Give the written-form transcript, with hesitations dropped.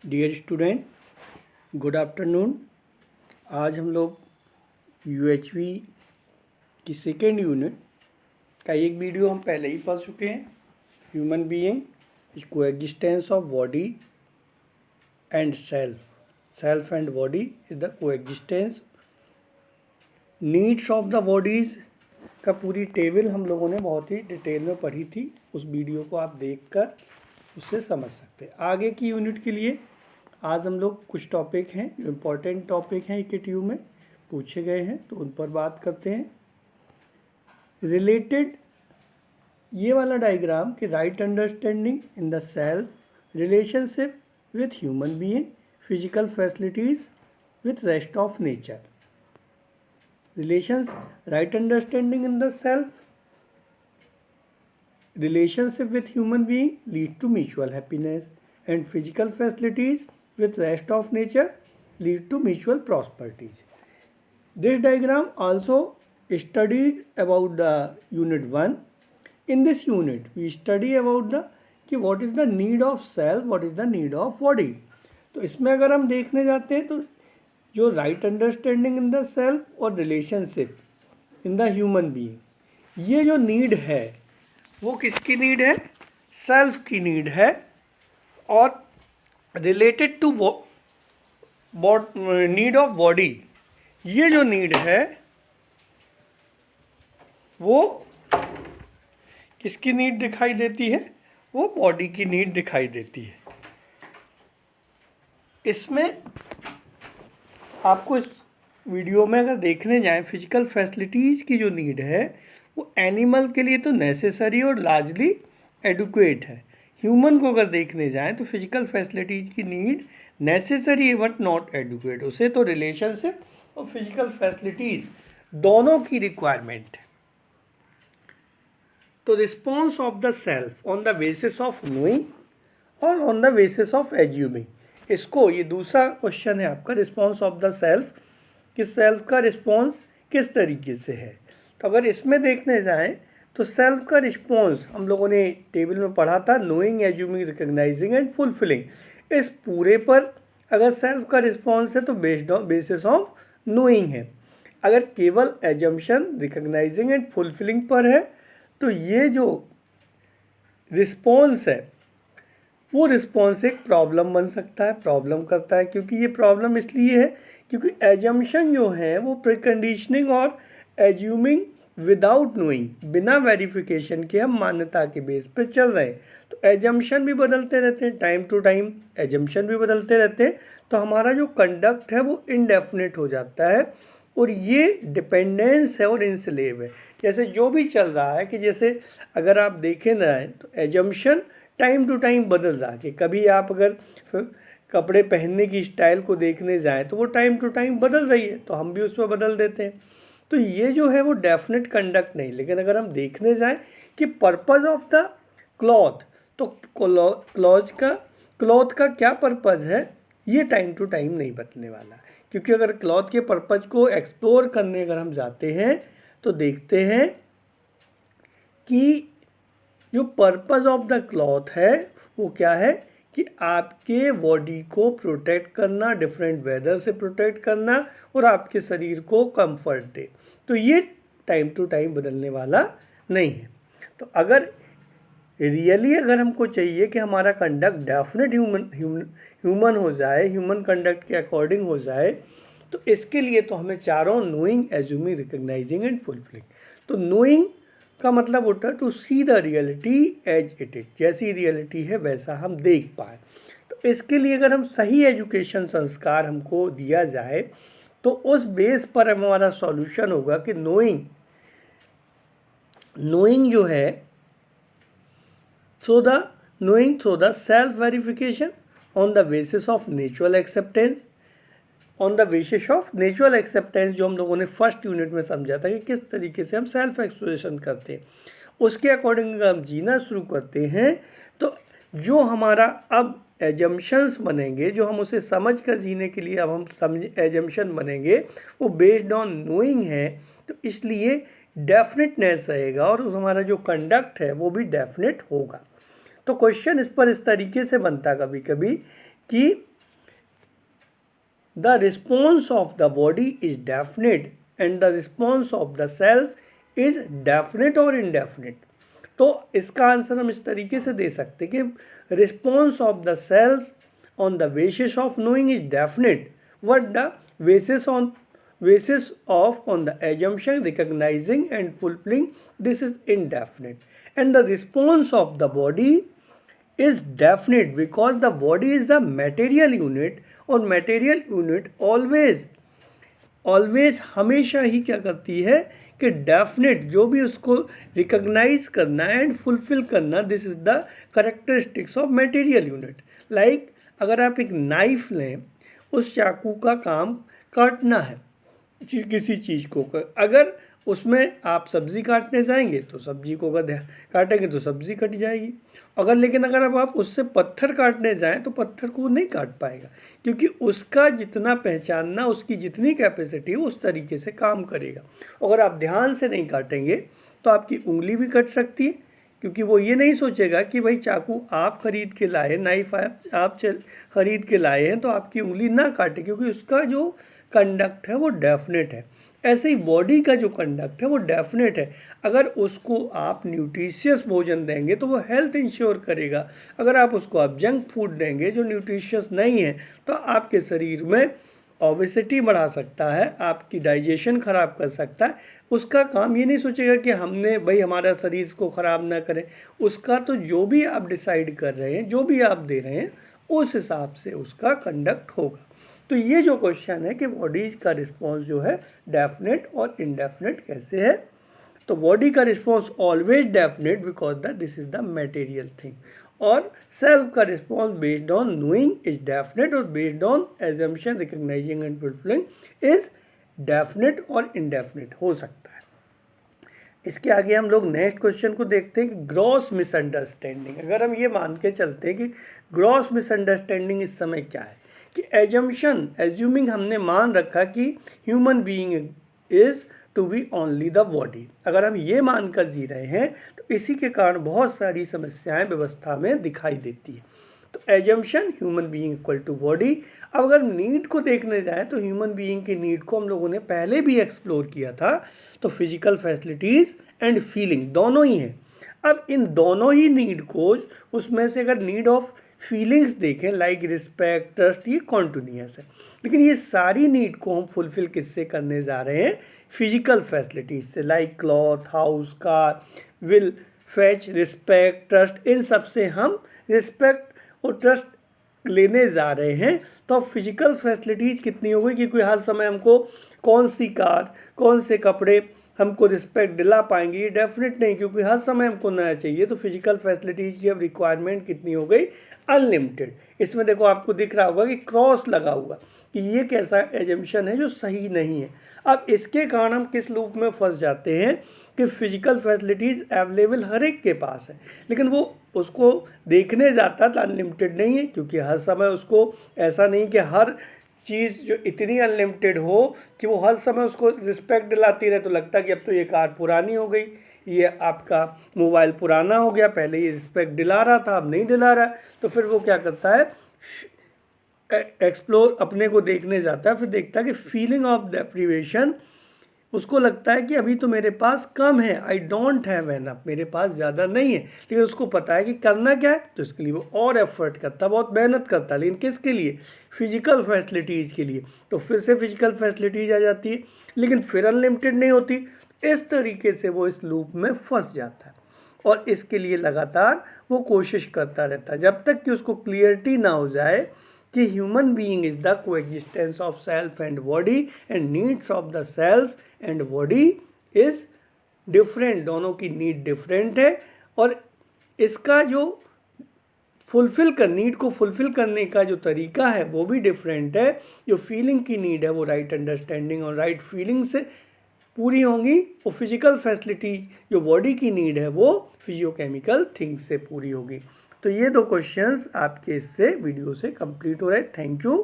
Dear student, good afternoon. आज हम लोग यूएचवी की सेकेंड यूनिट का एक वीडियो हम पहले ही पढ़ चुके हैं। Human being is coexistence of body and self and body is the coexistence. Needs of the bodies का पूरी टेबल हम लोगों ने बहुत ही डिटेल में पढ़ी थी। उस वीडियो को आप देखकर उससे समझ सकते हैं। आगे की यूनिट के लिए आज हम लोग कुछ टॉपिक हैं जो इम्पोर्टेंट टॉपिक हैं EKTU में पूछे गए हैं, तो उन पर बात करते हैं। रिलेटेड ये वाला डायग्राम कि right understanding in the self, relationship with human being, physical facilities with rest of nature. Relations, right understanding in the self, relationship with human being lead to mutual happiness, and physical facilities with rest of nature lead to mutual prosperity. This diagram also studied about the unit 1. In this unit we study about the कि what is the need of self, what is the need of body. तो इसमें अगर हम देखने जाते हैं तो जो right understanding in the self और relationship in the human being, ये जो नीड है वो किसकी नीड है? सेल्फ की नीड है। और related to need of body, ये जो नीड है वो किसकी नीड दिखाई देती है? वो बॉडी की नीड दिखाई देती है। इसमें आपको इस वीडियो में अगर देखने जाएं, फिजिकल फैसिलिटीज़ की जो नीड है वो एनिमल के लिए तो नेसेसरी और लार्जली एडुकेट है। ह्यूमन को अगर देखने जाएं तो फिजिकल फैसिलिटीज़ की नीड नेसेसरी है बट नॉट एडुकेट। उसे तो रिलेशनशिप और फिजिकल फैसिलिटीज़ दोनों की रिक्वायरमेंट है। तो response of the self on the basis of knowing और on the basis of assuming, इसको ये दूसरा क्वेश्चन है आपका। रिस्पॉन्स ऑफ द सेल्फ, कि सेल्फ का रिस्पॉन्स किस तरीके से है। तो अगर इसमें देखने जाएं तो सेल्फ का रिस्पॉन्स हम लोगों ने टेबल में पढ़ा था, knowing, assuming, recognising and fulfilling. इस पूरे पर अगर सेल्फ का रिस्पॉन्स है तो बेसिस ऑफ नोइंग है। अगर केवल एजम्पशन, रिकग्नाइजिंग एंड फुलफिलिंग पर है तो ये जो रिस्पॉन्स है वो रिस्पॉन्स एक प्रॉब्लम बन सकता है, प्रॉब्लम करता है। क्योंकि ये प्रॉब्लम इसलिए है क्योंकि एजम्पशन जो है वो प्रीकंडीशनिंग और एज्यूमिंग विदाउट नोइंग, बिना वेरिफिकेशन के हम मान्यता के बेस पे चल रहे हैं। तो एजम्पशन भी बदलते रहते हैं, टाइम टू टाइम एजम्पशन भी बदलते रहते हैं। तो हमारा जो कंडक्ट है वो इनडेफिनेट हो जाता है और ये डिपेंडेंस है और इंस्लेव है। जैसे जो भी चल रहा है कि जैसे अगर आप देखें ना तो एजम्पशन टाइम टू टाइम बदल रहा है कि कभी आप अगर कपड़े पहनने की स्टाइल को देखने जाएं तो वो टाइम टू टाइम बदल रही है, तो हम भी उस पर बदल देते हैं। तो ये जो है वो डेफिनेट कंडक्ट नहीं। लेकिन अगर हम देखने जाएं कि पर्पज़ ऑफ द क्लॉथ, तो क्लॉथ का क्या पर्पज़ है, ये टाइम टू टाइम नहीं बदलने वाला। क्योंकि अगर क्लॉथ के पर्पज़ को एक्सप्लोर करने अगर हम जाते हैं तो देखते हैं कि जो पर्पज़ ऑफ द क्लॉथ है वो क्या है कि आपके बॉडी को प्रोटेक्ट करना, डिफरेंट वेदर से प्रोटेक्ट करना और आपके शरीर को कंफर्ट दे। तो ये टाइम टू टाइम बदलने वाला नहीं है। तो अगर रियली अगर हमको चाहिए कि हमारा कंडक्ट डेफिनेट ह्यूमन हो जाए, ह्यूमन कंडक्ट के अकॉर्डिंग हो जाए, तो इसके लिए तो हमें चारों knowing, assuming, recognising and fulfilling. तो नोइंग का मतलब होता है to see the reality as it is, जैसी रियलिटी है वैसा हम देख पाए। तो इसके लिए अगर हम सही एजुकेशन संस्कार हमको दिया जाए तो उस बेस पर हमारा सॉल्यूशन होगा कि नोइंग जो है through the self verification on the basis of natural acceptance, on the basis of natural acceptance, जो हम लोगों ने फर्स्ट यूनिट में समझा था कि किस तरीके से हम सेल्फ एक्सप्लोरेशन करते हैं, उसके अकॉर्डिंग हम जीना शुरू करते हैं। तो जो हमारा अब एजम्पशंस बनेंगे, जो हम उसे समझ कर जीने के लिए अब हम एजम्पशन बनेंगे, वो बेस्ड ऑन नोइंग है। तो इसलिए डेफिनेटनेस रहेगा और हमारा जो कंडक्ट है वो भी डेफिनेट होगा। तो क्वेश्चन इस पर इस तरीके से बनता कभी कभी कि the response of the body is definite and the response of the self is definite और इनडेफिनेट। तो इसका आंसर हम इस तरीके से दे सकते कि response of the self on the basis of knowing is definite, but the basis of on the assumption recognizing and fulfilling, this is indefinite. And the response of the body is definite because the body is the material unit, और material unit always हमेशा ही क्या करती है कि definite जो भी उसको recognise करना एंड फुलफिल करना, this is the characteristics of material unit. Like अगर आप एक नाइफ लें, उस चाकू का काम काटना है किसी चीज़ को, अगर उसमें आप सब्ज़ी काटने जाएंगे तो सब्ज़ी को अगर काटेंगे तो सब्ज़ी कट जाएगी, लेकिन अगर अब आप उससे पत्थर काटने जाएं तो पत्थर को नहीं काट पाएगा, क्योंकि उसका जितना पहचानना, उसकी जितनी कैपेसिटी है उस तरीके से काम करेगा। अगर आप ध्यान से नहीं काटेंगे तो आपकी उंगली भी कट सकती है, क्योंकि वो ये नहीं सोचेगा कि भाई चाकू आप खरीद के लाए, नाइफ आप खरीद के लाए हैं तो आपकी उंगली ना काटे, क्योंकि उसका जो कंडक्ट है वो डेफिनेट है। ऐसे ही बॉडी का जो कंडक्ट है वो डेफिनेट है। अगर उसको आप न्यूट्रिशियस भोजन देंगे तो वो हेल्थ इंश्योर करेगा, अगर आप उसको आप जंक फूड देंगे जो न्यूट्रिशियस नहीं है तो आपके शरीर में ओबेसिटी बढ़ा सकता है, आपकी डाइजेशन ख़राब कर सकता है। उसका काम ये नहीं सोचेगा कि हमने भाई हमारा शरीर इसको ख़राब ना करें, उसका तो जो भी आप डिसाइड कर रहे हैं, जो भी आप दे रहे हैं, उस हिसाब से उसका कंडक्ट होगा। तो ये जो क्वेश्चन है कि बॉडी का रिस्पॉन्स जो है डेफिनेट और इनडेफिनेट कैसे है, तो बॉडी का response always definite because this is the material thing, और सेल्फ का response based on knowing is definite और based on assumption recognising and fulfilling is definite और इनडेफिनेट हो सकता है। इसके आगे हम लोग नेक्स्ट क्वेश्चन को देखते हैं कि ग्रॉस मिसअंडरस्टैंडिंग। अगर हम ये मान के चलते हैं कि ग्रॉस मिसअंडरस्टैंडिंग इस समय क्या है कि एज्यूमिंग हमने मान रखा कि human being is to be only the body, अगर हम ये मान कर जी रहे हैं तो इसी के कारण बहुत सारी समस्याएं व्यवस्था में दिखाई देती है। तो assumption human being equal to body. अब अगर नीड को देखने जाए तो ह्यूमन बीइंग की नीड को हम लोगों ने पहले भी एक्सप्लोर किया था, तो फिजिकल फैसिलिटीज़ एंड फीलिंग दोनों ही हैं। अब इन दोनों ही नीड को, उसमें से अगर नीड ऑफ फीलिंग्स देखें लाइक रिस्पेक्ट, ट्रस्ट, ये कॉन्टिन्यूस है, लेकिन ये सारी नीड को हम फुलफिल किससे करने जा रहे हैं, फिजिकल फैसिलिटीज से, like cloth, house, car, will, fetch, respect, trust, इन सब से हम रिस्पेक्ट और ट्रस्ट लेने जा रहे हैं। तो अब फिजिकल फैसिलिटीज़ कितनी हो गई, क्योंकि हर समय हमको कौन सी कार, कौन से कपड़े हमको रिस्पेक्ट दिला पाएंगे, ये डेफिनेट नहीं, क्योंकि हर समय हमको नया चाहिए। तो फिजिकल फैसिलिटीज़ की अब रिक्वायरमेंट कितनी हो गई, अनलिमिटेड। इसमें देखो आपको दिख रहा होगा कि क्रॉस लगा हुआ, कि ये कैसा एजम्पशन है जो सही नहीं है। अब इसके कारण हम किस लूप में फंस जाते हैं कि फिजिकल फैसिलिटीज़ अवेलेबल हर एक के पास है, लेकिन वो उसको देखने जाता तो अनलिमिटेड नहीं है, क्योंकि हर समय उसको ऐसा नहीं कि हर चीज़ जो इतनी अनलिमिटेड हो कि वो हर समय उसको रिस्पेक्ट दिलाती रहे। तो लगता है कि अब तो ये कार पुरानी हो गई, ये आपका मोबाइल पुराना हो गया, पहले ये रिस्पेक्ट दिला रहा था अब नहीं दिला रहा। तो फिर वो क्या करता है, एक्सप्लोर अपने को देखने जाता है, फिर देखता है कि फीलिंग ऑफ डेप्रीवेशन, उसको लगता है कि अभी तो मेरे पास कम है, आई डोंट हैव एनफ, मेरे पास ज़्यादा नहीं है, लेकिन उसको पता है कि करना क्या है, तो इसके लिए वो और एफर्ट करता है, बहुत मेहनत करता है, लेकिन किसके लिए, फिजिकल फैसिलिटीज़ के लिए। तो फिर से फिजिकल फैसिलिटीज़ आ जाती है, लेकिन फिर अनलिमिटेड नहीं होती। इस तरीके से वो इस लूप में फंस जाता है, और इसके लिए लगातार वो कोशिश करता रहता है, जब तक कि उसको क्लियरिटी ना हो जाए कि human being is the coexistence of self and body and needs of the self and body is different, दोनों की नीड डिफरेंट है, और इसका जो नीड को फुलफिल करने का जो तरीका है वो भी डिफरेंट है। जो फीलिंग की नीड है वो राइट अंडरस्टैंडिंग और राइट फीलिंग से पूरी होंगी, और फिजिकल फैसिलिटी जो बॉडी की नीड है वो फिजियोकेमिकल थिंग्स से पूरी होगी। तो ये दो क्वेश्चंस आपके इससे वीडियो से कंप्लीट हो रहे हैं। Thank you.